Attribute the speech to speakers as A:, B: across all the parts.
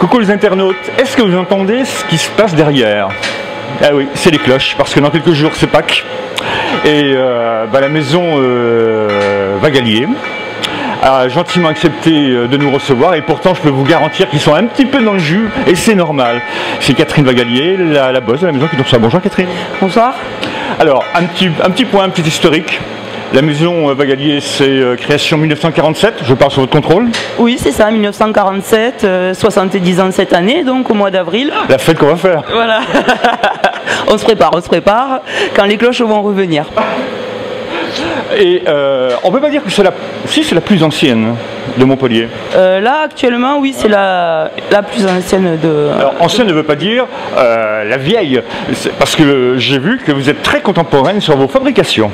A: Coucou les internautes, est-ce que vous entendez ce qui se passe derrière? Ah oui, c'est les cloches, parce que dans quelques jours c'est Pâques. Et la maison Vagalier a gentiment accepté de nous recevoir, et pourtant je peux vous garantir qu'ils sont un petit peu dans le jus, et c'est normal. C'est Catherine Vagalier, la boss de la maison qui nous reçoit. Bonjour Catherine.
B: Bonsoir.
A: Alors, un petit historique. La maison Vagalier, c'est création 1947, je parle sur votre contrôle.
B: Oui, c'est ça, 1947, 70 ans cette année, donc au mois d'avril.
A: La fête qu'on va faire.
B: Voilà. On se prépare, quand les cloches vont revenir.
A: Et on peut pas dire que c'est c'est la plus ancienne de Montpellier.
B: Là, actuellement, oui, c'est la plus ancienne de...
A: Alors, ancienne ne veut pas dire la vieille, parce que j'ai vu que vous êtes très contemporaine sur vos fabrications.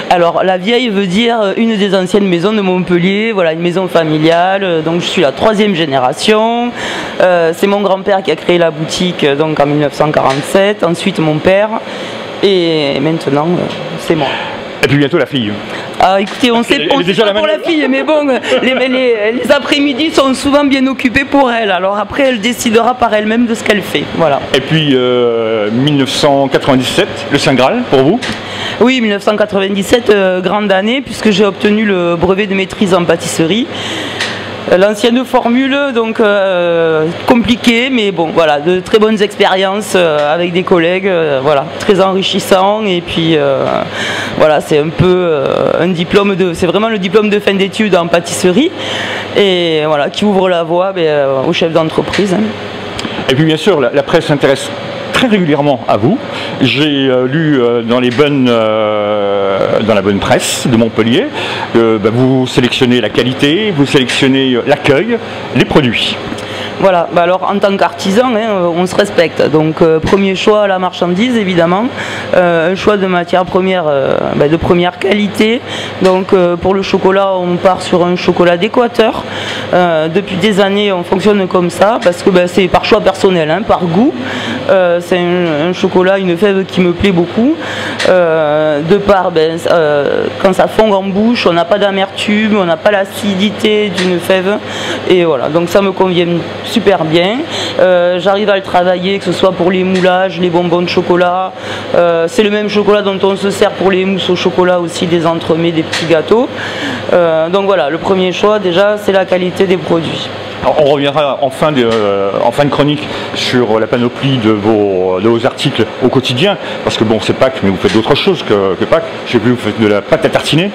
B: Alors, la vieille veut dire une des anciennes maisons de Montpellier, voilà, une maison familiale, donc je suis la 3e génération. C'est mon grand-père qui a créé la boutique donc en 1947, ensuite mon père, et maintenant, c'est moi.
A: Et puis bientôt la fille.
B: Ah, écoutez, on sait pas pour la fille, mais bon, les après-midi sont souvent bien occupés pour elle. Alors après, elle décidera par elle-même de ce qu'elle fait. Voilà.
A: Et puis 1997, le Saint Graal pour vous?
B: Oui, 1997, grande année, puisque j'ai obtenu le brevet de maîtrise en pâtisserie. L'ancienne formule, donc compliquée, mais bon, voilà, de très bonnes expériences avec des collègues, voilà, très enrichissant. Et puis voilà, c'est un peu un diplôme c'est vraiment le diplôme de fin d'études en pâtisserie, et voilà, qui ouvre la voie aux chefs d'entreprise. Hein.
A: Et puis bien sûr, la presse s'intéresse très régulièrement à vous. J'ai lu dans la bonne presse de Montpellier, vous sélectionnez la qualité, vous sélectionnez l'accueil, les produits.
B: Voilà, alors en tant qu'artisan, on se respecte. Donc premier choix, la marchandise évidemment, un choix de matière première de première qualité. Donc pour le chocolat, on part sur un chocolat d'Équateur. Depuis des années, on fonctionne comme ça parce que c'est par choix personnel, par goût. C'est un chocolat, une fève qui me plaît beaucoup. De part, quand ça fond en bouche, on n'a pas d'amertume, on n'a pas l'acidité d'une fève. Et voilà, donc ça me convient super bien. J'arrive à le travailler, que ce soit pour les moulages, les bonbons de chocolat. C'est le même chocolat dont on se sert pour les mousses au chocolat aussi, des entremets, des petits gâteaux. Donc voilà, le premier choix déjà, c'est la qualité des produits.
A: Alors, on reviendra en fin de chronique sur la panoplie de vos articles au quotidien, parce que bon, c'est Pâques, mais vous faites d'autres choses que Pâques. Je sais plus, vous faites de la pâte à tartiner.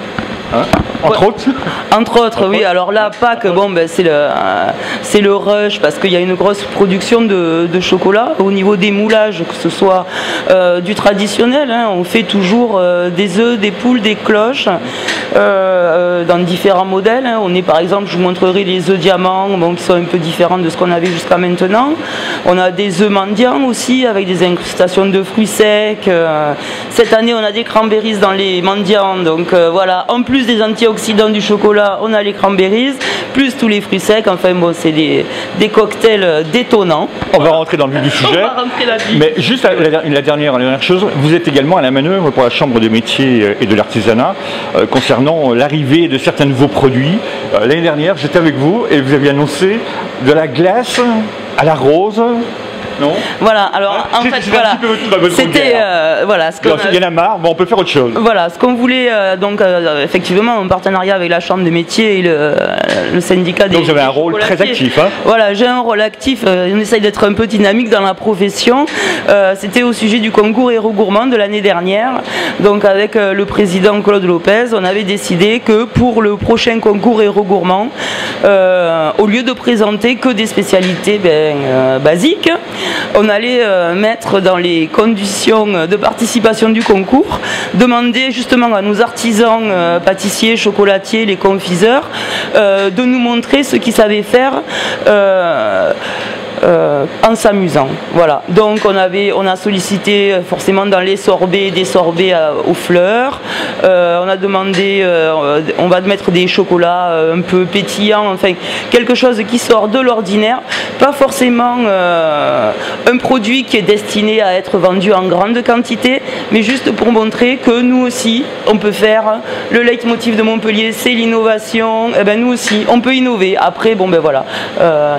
A: Hein, entre autres.
B: Entre autres, oui. Alors là, Pâques, c'est le rush, parce qu'il y a une grosse production de chocolat au niveau des moulages, que ce soit du traditionnel. On fait toujours des œufs, des poules, des cloches dans différents modèles. On est par exemple, je vous montrerai les œufs diamants, qui sont un peu différents de ce qu'on avait jusqu'à maintenant. On a des œufs mendiants aussi avec des incrustations de fruits secs. Cette année, on a des cranberries dans les mendiants, donc voilà. En plus des antioxydants du chocolat, on a les cranberries, plus tous les fruits secs. Enfin bon, c'est des cocktails détonnants.
A: On va rentrer dans le vif du sujet. Mais juste la dernière chose, vous êtes également à la manœuvre pour la Chambre des métiers et de l'artisanat concernant l'arrivée de certains nouveaux produits. L'année dernière, j'étais avec vous et vous aviez annoncé de la glace à la rose. Non.
B: Voilà, alors en fait, voilà, c'était voilà ce qu'on
A: il y en a marre, on peut faire autre chose.
B: Voilà, ce qu'on voulait, effectivement, en partenariat avec la Chambre des métiers et le syndicat des...
A: Donc vous avez un rôle très actif.
B: Voilà, j'ai un rôle actif, on essaye d'être un peu dynamique dans la profession. C'était au sujet du concours Héros Gourmand de l'année dernière. Donc avec le président Claude Lopez, on avait décidé que pour le prochain concours Héros Gourmand, au lieu de présenter que des spécialités basiques, on allait mettre dans les conditions de participation du concours, demander justement à nos artisans pâtissiers, chocolatiers, les confiseurs, de nous montrer ce qu'ils savaient faire en s'amusant. Voilà. Donc on a sollicité forcément dans les sorbets des sorbets aux fleurs. On a demandé, on va mettre des chocolats un peu pétillants, enfin quelque chose qui sort de l'ordinaire, pas forcément un produit qui est destiné à être vendu en grande quantité, mais juste pour montrer que nous aussi on peut faire. Le leitmotiv de Montpellier, c'est l'innovation. Et ben nous aussi on peut innover. Après bon ben voilà,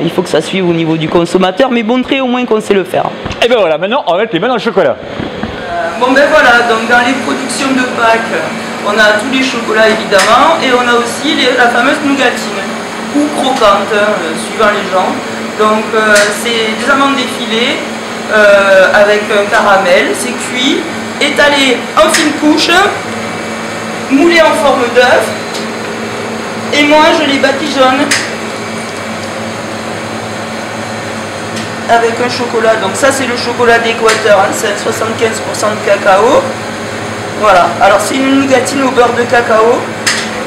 B: il faut que ça suive au niveau du consommateur. consommateurs, mais montrer au moins qu'on sait le faire.
A: Et ben voilà, maintenant on va mettre les mains dans le chocolat.
B: Bon ben voilà, donc dans les productions de Pâques, on a tous les chocolats évidemment, et on a aussi la fameuse nougatine, ou croquante, suivant les gens. Donc c'est des amandes effilées avec un caramel, c'est cuit, étalé en fine couche, moulé en forme d'œuf, et moi je les badigeonne avec un chocolat. Donc ça c'est le chocolat d'Équateur, hein, c'est 75% de cacao. Voilà, alors c'est une nougatine au beurre de cacao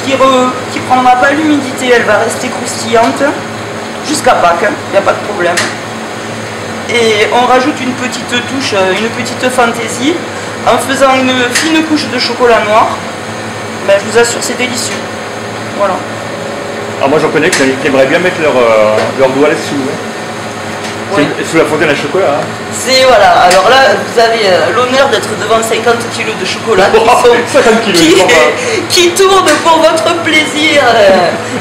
B: qui ne prendra pas l'humidité, elle va rester croustillante jusqu'à Pâques, il n'y a pas de problème. Et on rajoute une petite touche, une petite fantaisie en faisant une fine couche de chocolat noir. Ben, je vous assure, c'est délicieux. Voilà.
A: Alors moi j'en connais qui aimeraient bien mettre leur doigt là-dessous. Hein. Oui. Sous la fontaine à chocolat. Hein.
B: C'est voilà, alors là vous avez l'honneur d'être devant 50 kg de chocolat qui tournent pour votre plaisir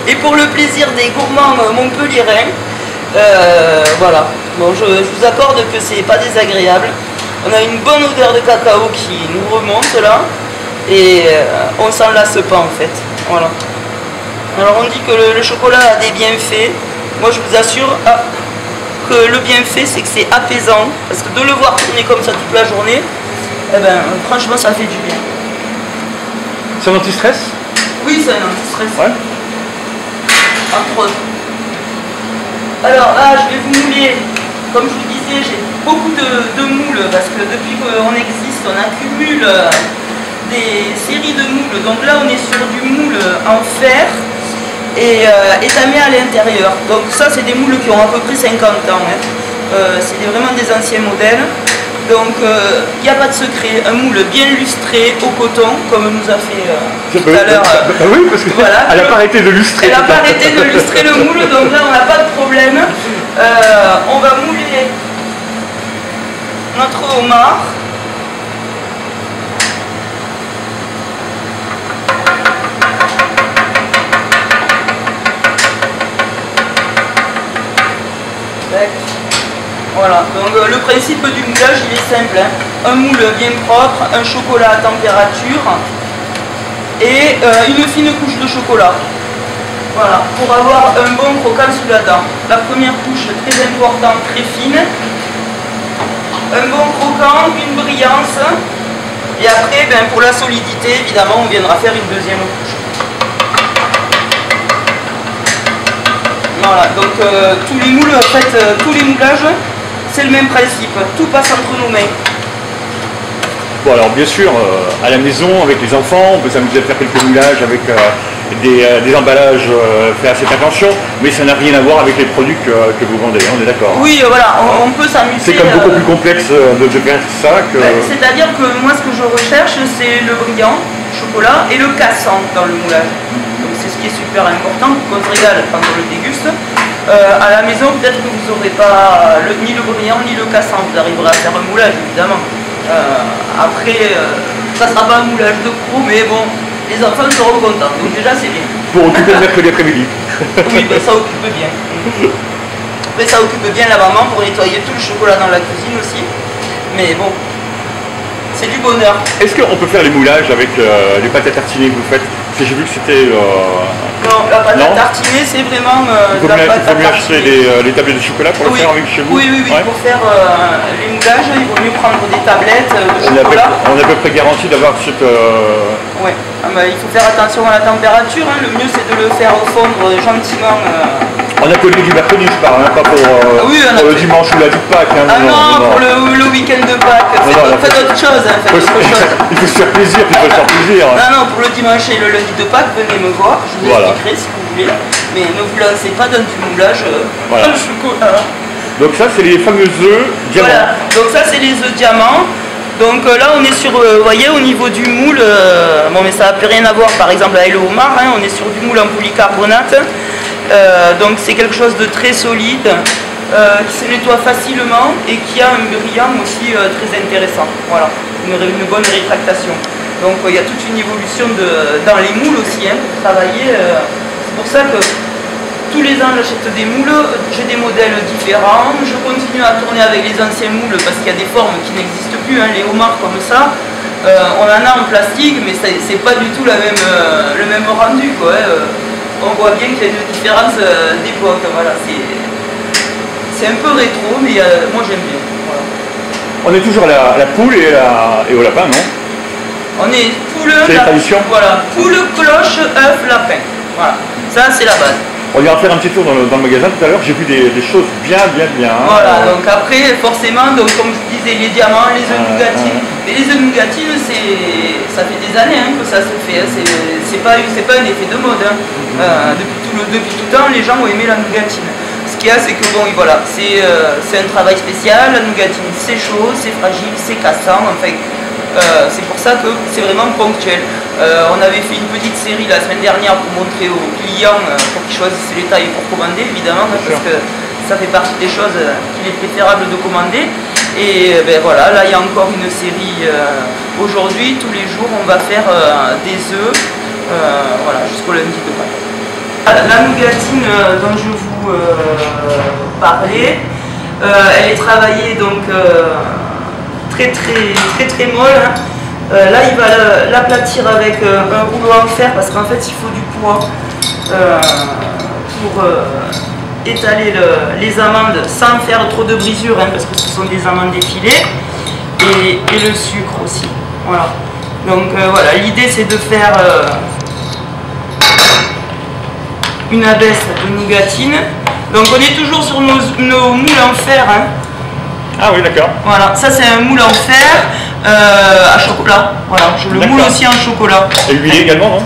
B: et pour le plaisir des gourmands montpelliérains. Voilà, bon, je vous accorde que c'est pas désagréable. On a une bonne odeur de cacao qui nous remonte là et on s'en lasse pas en fait. Voilà. Alors on dit que le chocolat a des bienfaits. Moi je vous assure que le bienfait c'est que c'est apaisant, parce que de le voir tourner comme ça toute la journée, eh ben, franchement ça fait du bien.
A: C'est un anti-stress?
B: Oui, c'est un anti-stress.
A: Ouais.
B: Entre autres. Alors là je vais vous mouler, comme je vous disais, j'ai beaucoup de moules, parce que depuis qu'on existe on accumule des séries de moules. Donc là on est sur du moule en fer et étamé à l'intérieur. Donc ça c'est des moules qui ont à peu près 50 ans. Hein. C'est vraiment des anciens modèles. Donc il n'y a pas de secret. Un moule bien lustré au coton, comme nous a fait tout à l'heure.
A: Oui, parce que voilà, elle n'a pas arrêté de lustrer.
B: Elle n'a pas arrêté de lustrer le moule, donc là on n'a pas de problème. On va mouler notre homard. Voilà, donc le principe du moulage il est simple, hein. Un moule bien propre, un chocolat à température et une fine couche de chocolat. Voilà, pour avoir un bon croquant sous la dent. La première couche très importante, très fine, un bon croquant, une brillance, et après ben, pour la solidité évidemment on viendra faire une deuxième couche. Voilà, donc tous les moules, en fait, tous les moulages, c'est le même principe, tout passe entre nos mains.
A: Bon alors bien sûr, à la maison, avec les enfants, on peut s'amuser à faire quelques moulages avec des emballages, faire assez attention, mais ça n'a rien à voir avec les produits que vous vendez, on est d'accord?
B: Oui, voilà, on peut s'amuser.
A: C'est comme beaucoup plus complexe de faire ça que...
B: C'est-à-dire que moi ce que je recherche, c'est le brillant, chocolat, et le cassant dans le moulage. C'est ce qui est super important pour qu'on se régale quand on le déguste. À la maison, peut-être que vous n'aurez pas ni le brillant ni le cassant. Vous arriverez à faire un moulage, évidemment. Après, ça ne sera pas un moulage de pro, mais bon, les enfants seront contents. Donc déjà, c'est bien.
A: Pour occuper le mercredi après-midi.
B: Oui, ben, ça occupe bien. Après, ça occupe bien la maman pour nettoyer tout le chocolat dans la cuisine aussi. Mais bon, c'est du bonheur.
A: Est-ce qu'on peut faire les moulages avec les pâtes à tartiner que vous faites? Parce que j'ai vu que c'était...
B: Non, la pâte à tartiner, c'est vraiment de la pâte à tartiner.
A: Il vaut mieux acheter les tablettes de chocolat pour le faire avec chez vous?
B: Oui, ouais. Pour faire les moulages, il vaut mieux prendre des tablettes de chocolat.
A: On est à peu près garanti d'avoir cette...
B: Oui, il faut faire attention à la température. Hein. Le mieux, c'est de le faire fondre gentiment.
A: On a connu du mercredi, je parle, hein, pas pour, pour le dimanche ou la vie de Pâques. Hein,
B: non, pour le week-end de Pâques. Faites autre chose. Hein,
A: il faut se faire plaisir, puis il faut se faire plaisir.
B: Non, pour le dimanche et le lundi de Pâques, venez me voir. Je vous expliquerai si vous voulez. Mais ne vous lancez pas dans du moulage dans le chocolat.
A: Donc ça, c'est les fameux œufs diamants.
B: Voilà, donc ça, c'est les œufs diamants. Donc là on est sur, vous voyez au niveau du moule, bon mais ça n'a plus rien à voir par exemple avec le homard, hein, on est sur du moule en polycarbonate, donc c'est quelque chose de très solide, qui se nettoie facilement et qui a un brillant aussi très intéressant, voilà, une bonne rétractation. Donc il y a toute une évolution dans les moules aussi, hein, pour travailler, c'est pour ça que tous les ans j'achète des moules, j'ai des modèles différents, je continue à tourner avec les anciens moules parce qu'il y a des formes qui n'existent plus, hein, les homards comme ça. On en a en plastique, mais c'est pas du tout le même rendu, quoi, hein. On voit bien qu'il y a une différence d'époque. Voilà, c'est un peu rétro, mais moi j'aime bien. Voilà.
A: On est toujours à la poule et au lapin, non?
B: On est poule, voilà, poule, cloche, œuf, lapin. Voilà, ça c'est la base.
A: On ira faire un petit tour dans le magasin tout à l'heure, j'ai vu des choses bien.
B: Voilà, donc après, forcément, donc, comme je disais, les diamants, les œufs nougatines. Mais les œufs nougatines, ça fait des années hein, que ça se fait, hein. C'est pas un effet de mode. Hein. Depuis tout temps, les gens ont aimé la nougatine. Ce qu'il y a, c'est que bon, voilà, c'est un travail spécial, la nougatine c'est chaud, c'est fragile, c'est cassant, enfin, c'est pour ça que c'est vraiment ponctuel. On avait fait une petite série la semaine dernière pour montrer aux clients pour qu'ils choisissent les tailles pour commander, évidemment, hein, parce que ça fait partie des choses qu'il est préférable de commander. Et ben voilà, là il y a encore une série aujourd'hui, tous les jours on va faire des œufs, voilà, jusqu'au lundi de Pâques. La nougatine dont je vous parlais, elle est travaillée donc très molle. Hein. Là il va l'aplatir avec un rouleau en fer parce qu'en fait il faut du poids pour étaler les amandes sans faire trop de brisures hein, parce que ce sont des amandes effilées et le sucre aussi. Voilà. Donc voilà, l'idée c'est de faire une abaisse de nougatine. Donc on est toujours sur nos moules en fer. Hein.
A: Ah oui, d'accord.
B: Voilà, ça c'est un moule en fer à chocolat. Voilà, je le moule aussi en chocolat.
A: Et huilé également, non?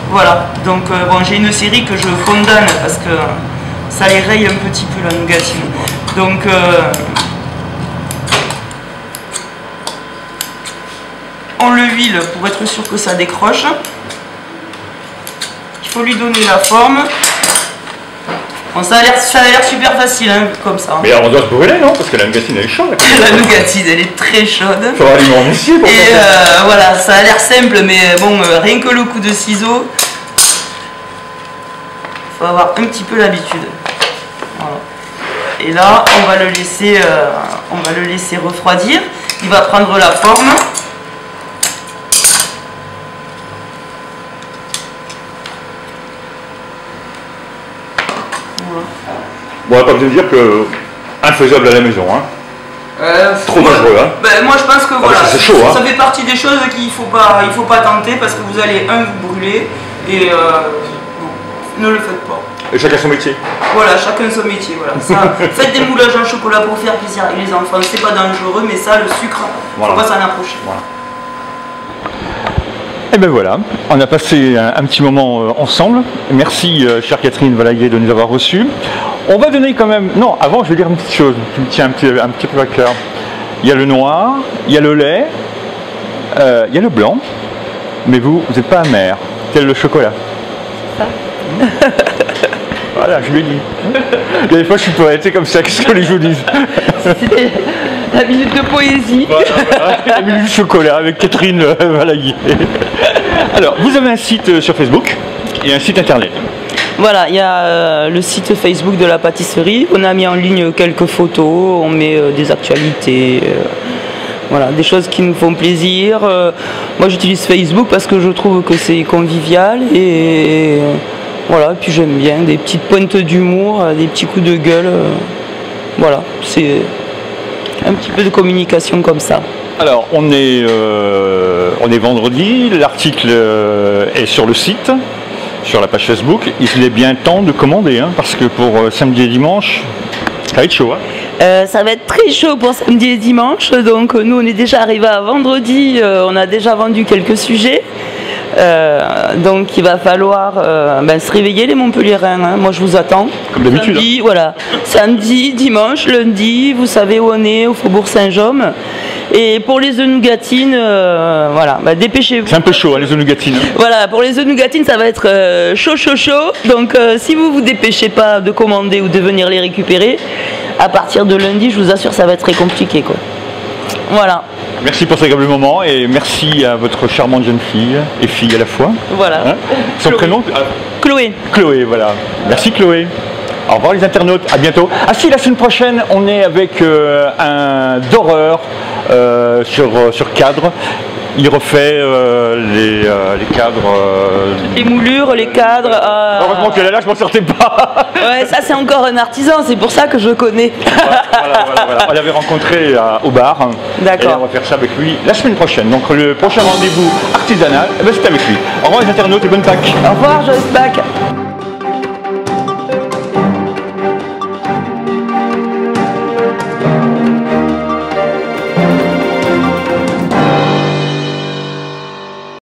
B: Voilà, donc bon, j'ai une série que je condamne parce que ça les raye un petit peu la nougatine. Donc on le huile pour être sûr que ça décroche. Il faut lui donner la forme. Bon, ça a l'air super facile hein, comme ça.
A: Mais alors on doit se brûler non? Parce que la nougatine elle est chaude.
B: La nougatine elle est très chaude.
A: Il faudra aller m'en essayer pour
B: et voilà, ça a l'air simple mais bon, rien que le coup de ciseau, il faut avoir un petit peu l'habitude. Voilà. Et là on va le laisser refroidir. Il va prendre la forme.
A: Bon, on va pas vous dire que infaisable à la maison, hein. Trop dangereux, hein.
B: Ben, moi je pense que voilà,
A: c'est chaud, hein.
B: Ça fait partie des choses qu'il faut pas tenter parce que vous allez vous brûler et ne le faites pas.
A: Et chacun son métier.
B: Voilà, chacun son métier. Voilà. Ça, faites des moulages en chocolat pour faire plaisir avec les enfants, c'est pas dangereux, mais ça, le sucre, voilà. Faut pas s'en approcher. Voilà.
A: Et ben voilà, on a passé un petit moment ensemble. Merci chère Catherine Valaguet de nous avoir reçus. On va donner quand même... Non, avant je vais dire une petite chose qui me tient un petit peu à cœur. Il y a le noir, il y a le lait, il y a le blanc, mais vous n'êtes pas amer, tel le chocolat.
B: Ça.
A: Voilà, je lui ai dit. Il y a des fois je suis poète, c'est comme ça, qu'est-ce que les gens disent?
B: C'était la minute de poésie.
A: Voilà, la minute chocolat avec Catherine Valaguet. Alors, vous avez un site sur Facebook et un site internet.
B: Voilà, il y a le site Facebook de la pâtisserie. On a mis en ligne quelques photos, on met des actualités, voilà, des choses qui nous font plaisir. Moi j'utilise Facebook parce que je trouve que c'est convivial et voilà, puis j'aime bien des petites pointes d'humour, des petits coups de gueule. Voilà, c'est un petit peu de communication comme ça.
A: Alors, on est vendredi, l'article est sur le site, sur la page Facebook. Il est bien temps de commander, hein, parce que pour samedi et dimanche, ça va être chaud. Hein.
B: Ça va être très chaud pour samedi et dimanche, donc nous on est déjà arrivé à vendredi, on a déjà vendu quelques sujets. Donc il va falloir se réveiller les Montpelliérains, hein. Moi je vous attends.
A: Comme d'habitude.
B: Samedi, voilà. Samedi, dimanche, lundi, vous savez où on est, au Faubourg Saint-Jaume. Et pour les œufs nougatines, voilà, dépêchez-vous.
A: C'est un peu chaud, hein, les œufs nougatines.
B: Voilà, pour les œufs nougatines, ça va être chaud. Donc si vous vous dépêchez pas de commander ou de venir les récupérer, à partir de lundi, je vous assure, ça va être très compliqué, quoi. Voilà.
A: Merci pour cet agréable moment et merci à votre charmante jeune fille et fille à la fois.
B: Voilà.
A: Hein, son prénom
B: Chloé.
A: Chloé, voilà. Merci Chloé. Au revoir les internautes, à bientôt. Ah si, la semaine prochaine, on est avec un d'horreur sur cadre. Il refait les cadres.
B: Les moulures, les cadres.
A: Heureusement qu'elle est là, je m'en sortais pas.
B: Ouais, ça c'est encore un artisan, c'est pour ça que je connais.
A: Voilà. On l'avait rencontré au bar.
B: D'accord.
A: Et on va faire ça avec lui la semaine prochaine. Donc le prochain rendez-vous artisanal, c'est avec lui. Au revoir les internautes et bonne Pâques.
B: Au revoir, Joyce Pâques.